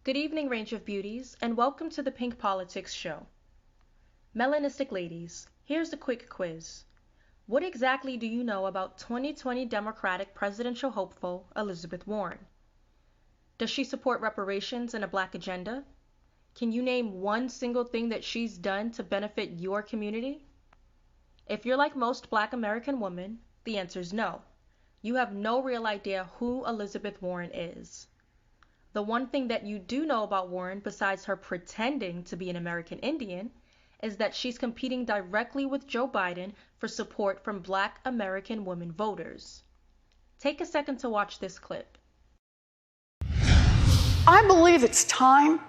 Good evening, Range of Beauties, and welcome to the Pink Politics Show. Melanistic ladies, here's a quick quiz. What exactly do you know about 2020 Democratic presidential hopeful Elizabeth Warren? Does she support reparations and a black agenda? Can you name one single thing that she's done to benefit your community? If you're like most black American women, the answer is no. You have no real idea who Elizabeth Warren is. The one thing that you do know about Warren, besides her pretending to be an American Indian, is that she's competing directly with Joe Biden for support from Black American women voters. Take a second to watch this clip. I believe it's time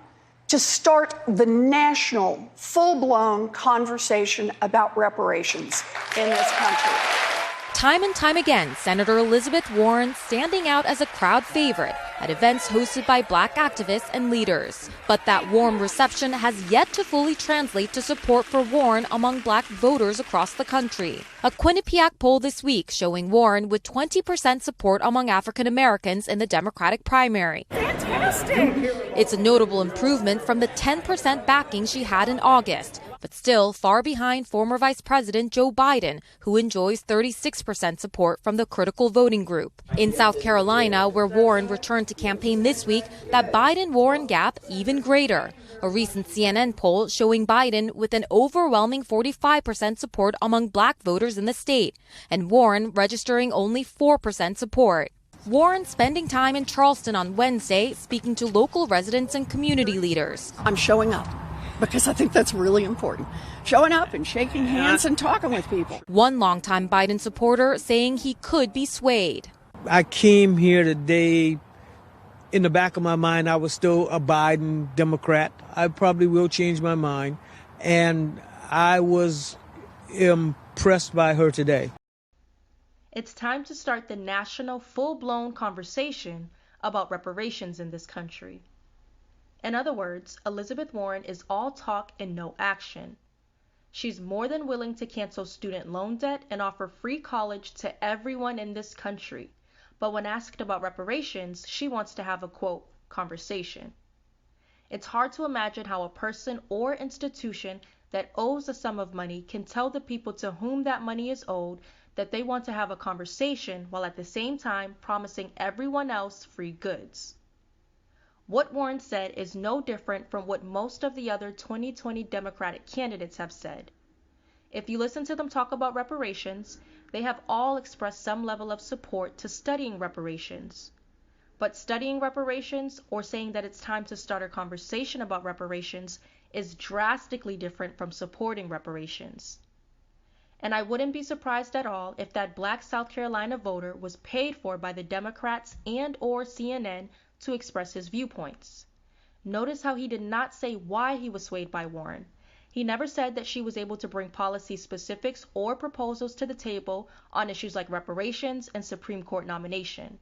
to start the national, full-blown conversation about reparations in this country. Time and time again, Senator Elizabeth Warren standing out as a crowd favorite at events hosted by black activists and leaders. But that warm reception has yet to fully translate to support for Warren among black voters across the country. A Quinnipiac poll this week showing Warren with 20% support among African Americans in the Democratic primary. Fantastic! It's a notable improvement from the 10% backing she had in August, but still far behind former Vice President Joe Biden, who enjoys 36% support from the critical voting group. In South Carolina, where Warren returned to campaign this week, that Biden-Warren gap even greater. A recent CNN poll showing Biden with an overwhelming 45% support among black voters in the state, and Warren registering only 4% support. Warren spending time in Charleston on Wednesday, speaking to local residents and community leaders. I'm showing up because I think that's really important. Showing up and shaking hands and talking with people. One longtime Biden supporter saying he could be swayed. I came here today, in the back of my mind, I was still a Biden Democrat. I probably will change my mind. And I was impressed by her today. It's time to start the national, full-blown conversation about reparations in this country. In other words, Elizabeth Warren is all talk and no action. She's more than willing to cancel student loan debt and offer free college to everyone in this country. But when asked about reparations, she wants to have a, quote, conversation. It's hard to imagine how a person or institution that owes a sum of money can tell the people to whom that money is owed that they want to have a conversation while at the same time promising everyone else free goods. What Warren said is no different from what most of the other 2020 Democratic candidates have said. If you listen to them talk about reparations, they have all expressed some level of support to studying reparations. But studying reparations or saying that it's time to start a conversation about reparations is drastically different from supporting reparations. And I wouldn't be surprised at all if that black South Carolina voter was paid for by the Democrats and/or CNN to express his viewpoints. Notice how he did not say why he was swayed by Warren. He never said that she was able to bring policy specifics or proposals to the table on issues like reparations and Supreme Court nomination.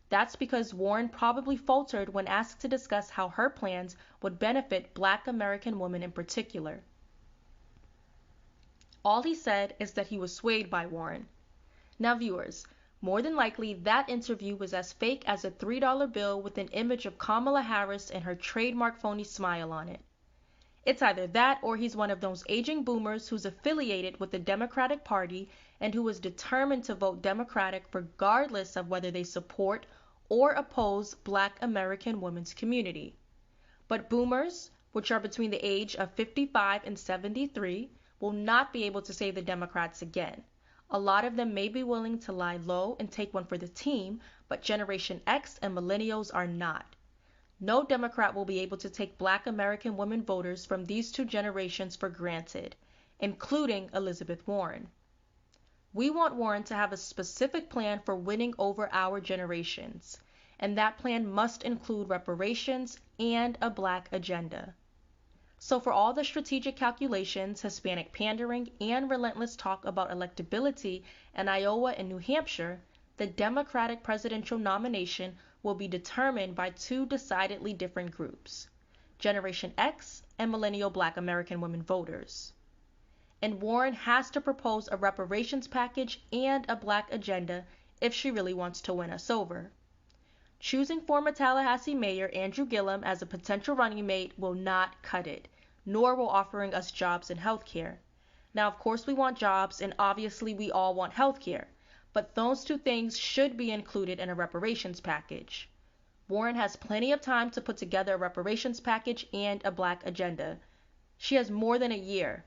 That's because Warren probably faltered when asked to discuss how her plans would benefit black American women in particular. All he said is that he was swayed by Warren. Now viewers, more than likely that interview was as fake as a $3 bill with an image of Kamala Harris and her trademark phony smile on it. It's either that or he's one of those aging boomers who's affiliated with the Democratic Party and who is determined to vote Democratic regardless of whether they support or oppose black American women's community. But boomers, which are between the age of 55 and 73, will not be able to save the Democrats again. A lot of them may be willing to lie low and take one for the team, but Generation X and millennials are not. No Democrat will be able to take black American women voters from these two generations for granted, including Elizabeth Warren. We want Warren to have a specific plan for winning over our generations, and that plan must include reparations and a black agenda. So for all the strategic calculations, Hispanic pandering, and relentless talk about electability in Iowa and New Hampshire, the Democratic presidential nomination will be determined by two decidedly different groups, Generation X and millennial black American women voters. And Warren has to propose a reparations package and a black agenda if she really wants to win us over. Choosing former Tallahassee Mayor Andrew Gillum as a potential running mate will not cut it, nor will offering us jobs in healthcare. Now, of course, we want jobs, and obviously we all want healthcare, but those two things should be included in a reparations package. Warren has plenty of time to put together a reparations package and a black agenda. She has more than a year.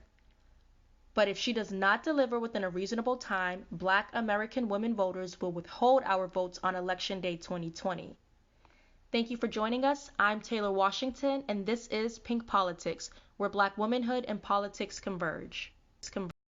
But if she does not deliver within a reasonable time, Black American women voters will withhold our votes on Election Day 2020. Thank you for joining us. I'm Taylor Washington, and this is Pink Politics, where Black womanhood and politics converge.